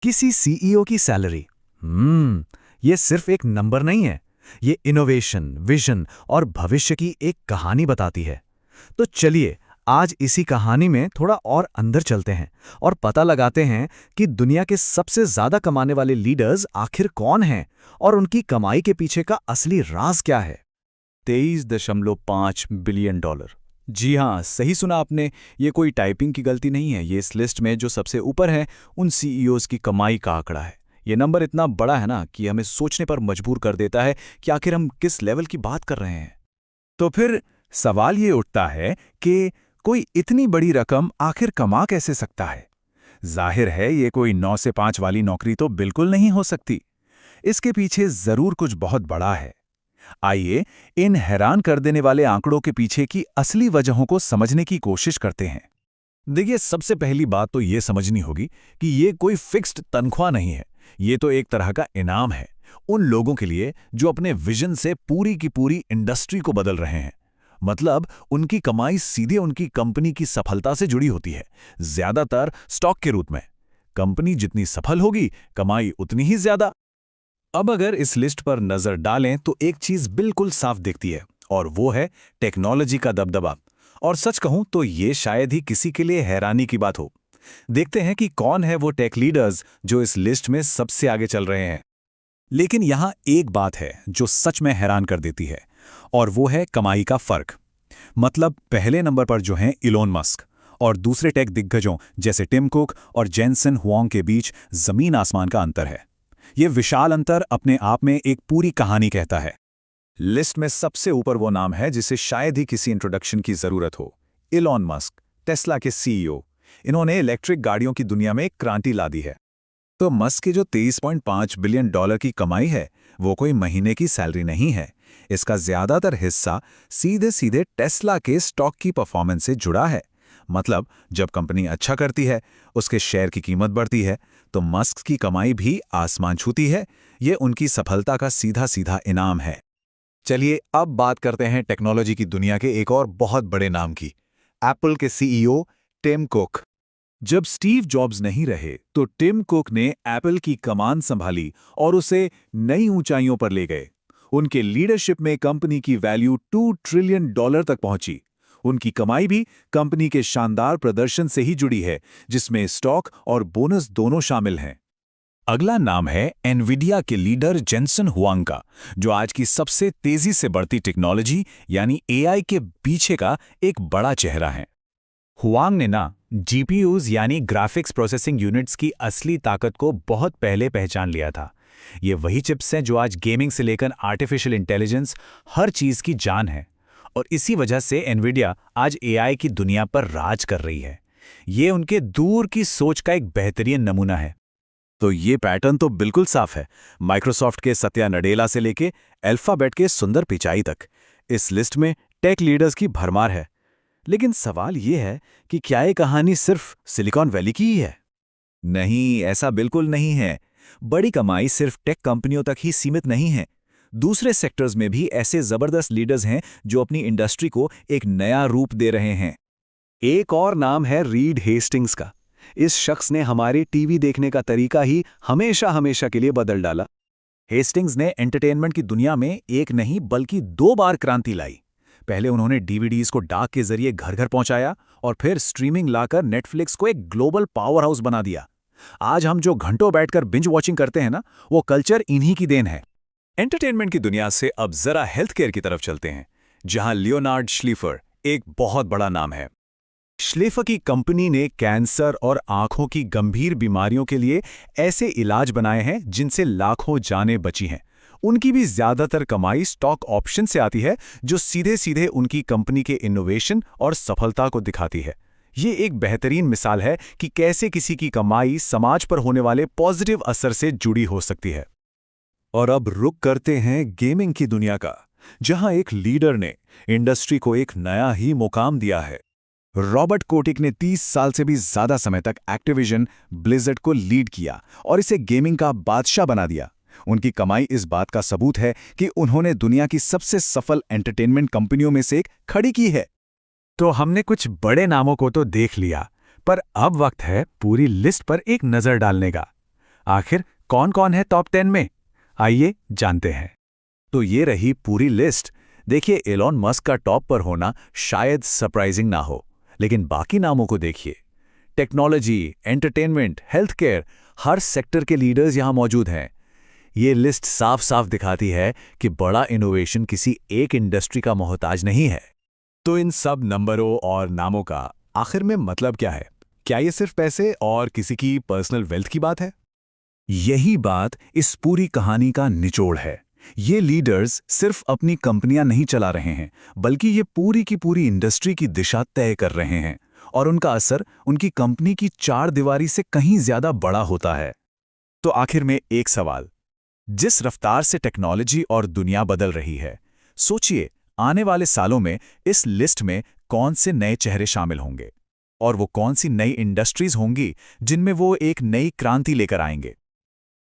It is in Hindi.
किसी सीईओ की सैलरी। ये सिर्फ एक नंबर नहीं है। ये इनोवेशन, विजन और भविष्य की एक कहानी बताती है। तो चलिए, आज इसी कहानी में थोड़ा और अंदर चलते हैं और पता लगाते हैं कि दुनिया के सबसे ज्यादा कमाने वाले लीडर्स आखिर कौन हैं और उनकी कमाई के पीछे का असली राज क्या है। 23.5 बिलियन डॉलर। जी हाँ, सही सुना आपने। ये कोई टाइपिंग की गलती नहीं है। ये इस लिस्ट में जो सबसे ऊपर है उन सीईओज की कमाई का आंकड़ा है। ये नंबर इतना बड़ा है ना कि हमें सोचने पर मजबूर कर देता है कि आखिर हम किस लेवल की बात कर रहे हैं। तो फिर सवाल ये उठता है कि कोई इतनी बड़ी रकम आखिर कमा कैसे सकता है। जाहिर है ये कोई 9 से 5 वाली नौकरी तो बिल्कुल नहीं हो सकती। इसके पीछे जरूर कुछ बहुत बड़ा है। आइए इन हैरान कर देने वाले आंकड़ों के पीछे की असली वजहों को समझने की कोशिश करते हैं। देखिए, सबसे पहली बात तो ये समझनी होगी कि ये कोई फिक्स्ड तनख्वाह नहीं है। ये तो एक तरह का इनाम है उन लोगों के लिए जो अपने विजन से पूरी की पूरी इंडस्ट्री को बदल रहे हैं। मतलब उनकी कमाई सीधे उनकी कंपनी की सफलता से जुड़ी होती है, ज्यादातर स्टॉक के रूप में। कंपनी जितनी सफल होगी, कमाई उतनी ही ज्यादा। अब अगर इस लिस्ट पर नजर डालें तो एक चीज बिल्कुल साफ दिखती है, और वो है टेक्नोलॉजी का दबदबा। और सच कहूं तो ये शायद ही किसी के लिए हैरानी की बात हो। देखते हैं कि कौन है वो टेक लीडर्स जो इस लिस्ट में सबसे आगे चल रहे हैं। लेकिन यहां एक बात है जो सच में हैरान कर देती है, और वो है कमाई का फर्क। मतलब पहले नंबर पर जो हैं इलोन मस्क और दूसरे टेक दिग्गजों जैसे टिम कुक और जेनसन हुआंग के बीच जमीन आसमान का अंतर है। ये विशाल अंतर अपने आप में एक पूरी कहानी कहता है। लिस्ट में सबसे ऊपर वो नाम है जिसे शायद ही किसी इंट्रोडक्शन की जरूरत हो, इलॉन मस्क, टेस्ला के सीईओ। इन्होंने इलेक्ट्रिक गाड़ियों की दुनिया में एक क्रांति ला दी है। तो मस्क की जो 23.5 बिलियन डॉलर की कमाई है, वो कोई महीने की सैलरी नहीं है। इसका ज्यादातर हिस्सा सीधे सीधे टेस्ला के स्टॉक की परफॉर्मेंस से जुड़ा है। मतलब जब कंपनी अच्छा करती है, उसके शेयर की कीमत बढ़ती है, तो मस्क की कमाई भी आसमान छूती है। ये उनकी सफलता का सीधा सीधा इनाम है। चलिए अब बात करते हैं टेक्नोलॉजी की दुनिया के एक और बहुत बड़े नाम की, एप्पल के सीईओ टिम कुक। जब स्टीव जॉब्स नहीं रहे तो टिम कुक ने एप्पल की कमान संभाली और उसे नई ऊंचाइयों पर ले गए। उनके लीडरशिप में कंपनी की वैल्यू $2 ट्रिलियन तक पहुंची। उनकी कमाई भी कंपनी के शानदार प्रदर्शन से ही जुड़ी है, जिसमें स्टॉक और बोनस दोनों शामिल हैं। अगला नाम है एनवीडिया के लीडर जेनसन हुआंग का, जो आज की सबसे तेजी से बढ़ती टेक्नोलॉजी यानी एआई के पीछे का एक बड़ा चेहरा है। हुआंग ने ना जीपीयूज यानी ग्राफिक्स प्रोसेसिंग यूनिट्स की असली ताकत को बहुत पहले पहचान लिया था। ये वही चिप्स हैं जो आज गेमिंग से लेकर आर्टिफिशियल इंटेलिजेंस हर चीज की जान है। और इसी वजह से एनवीडिया आज एआई की दुनिया पर राज कर रही है। ये उनके दूर की सोच का एक बेहतरीन नमूना है। तो ये पैटर्न तो बिल्कुल साफ है। माइक्रोसॉफ्ट के सत्या नडेला से लेके अल्फाबेट के सुंदर पिचाई तक इस लिस्ट में टेक लीडर्स की भरमार है। लेकिन सवाल ये है कि क्या ये कहानी सिर्फ सिलिकॉन वैली की ही है? नहीं, ऐसा बिल्कुल नहीं है। बड़ी कमाई सिर्फ टेक कंपनियों तक ही सीमित नहीं है। दूसरे सेक्टर्स में भी ऐसे जबरदस्त लीडर्स हैं जो अपनी इंडस्ट्री को एक नया रूप दे रहे हैं। एक और नाम है रीड हेस्टिंग्स का। इस शख्स ने हमारे टीवी देखने का तरीका ही हमेशा हमेशा के लिए बदल डाला। हेस्टिंग्स ने एंटरटेनमेंट की दुनिया में एक नहीं बल्कि 2 बार क्रांति लाई। पहले उन्होंने डीवीडीज को डाक के जरिए घर घर पहुंचाया और फिर स्ट्रीमिंग लाकर नेटफ्लिक्स को एक ग्लोबल पावर हाउस बना दिया। आज हम जो घंटों बैठकर बिंज वॉचिंग करते हैं ना, वो कल्चर इन्हीं की देन है। एंटरटेनमेंट की दुनिया से अब जरा हेल्थ केयर की तरफ चलते हैं, जहां लियोनार्ड श्लीफर एक बहुत बड़ा नाम है। श्लीफर की कंपनी ने कैंसर और आंखों की गंभीर बीमारियों के लिए ऐसे इलाज बनाए हैं जिनसे लाखों जानें बची हैं। उनकी भी ज्यादातर कमाई स्टॉक ऑप्शन से आती है, जो सीधे सीधे उनकी कंपनी के इनोवेशन और सफलता को दिखाती है। ये एक बेहतरीन मिसाल है कि कैसे किसी की कमाई समाज पर होने वाले पॉजिटिव असर से जुड़ी हो सकती है। और अब रुक करते हैं गेमिंग की दुनिया का, जहां एक लीडर ने इंडस्ट्री को एक नया ही मुकाम दिया है। रॉबर्ट कोटिक ने 30 साल से भी ज्यादा समय तक एक्टिविजन ब्लिज़र्ड को लीड किया और इसे गेमिंग का बादशाह बना दिया। उनकी कमाई इस बात का सबूत है कि उन्होंने दुनिया की सबसे सफल एंटरटेनमेंट कंपनियों में से एक खड़ी की है। तो हमने कुछ बड़े नामों को तो देख लिया, पर अब वक्त है पूरी लिस्ट पर एक नजर डालने का। आखिर कौन कौन है टॉप 10 में? आइए जानते हैं। तो ये रही पूरी लिस्ट। देखिए, एलॉन मस्क का टॉप पर होना शायद सरप्राइजिंग ना हो, लेकिन बाकी नामों को देखिए। टेक्नोलॉजी, एंटरटेनमेंट, हेल्थ केयर, हर सेक्टर के लीडर्स यहाँ मौजूद हैं। ये लिस्ट साफ साफ दिखाती है कि बड़ा इनोवेशन किसी एक इंडस्ट्री का मोहताज नहीं है। तो इन सब नंबरों और नामों का आखिर में मतलब क्या है? क्या ये सिर्फ पैसे और किसी की पर्सनल वेल्थ की बात है? यही बात इस पूरी कहानी का निचोड़ है। ये लीडर्स सिर्फ अपनी कंपनियां नहीं चला रहे हैं, बल्कि ये पूरी की पूरी इंडस्ट्री की दिशा तय कर रहे हैं, और उनका असर उनकी कंपनी की चार दीवारी से कहीं ज्यादा बड़ा होता है। तो आखिर में एक सवाल, जिस रफ्तार से टेक्नोलॉजी और दुनिया बदल रही है, सोचिए आने वाले सालों में इस लिस्ट में कौन से नए चेहरे शामिल होंगे, और वो कौन सी नई इंडस्ट्रीज होंगी जिनमें वो एक नई क्रांति लेकर आएंगे।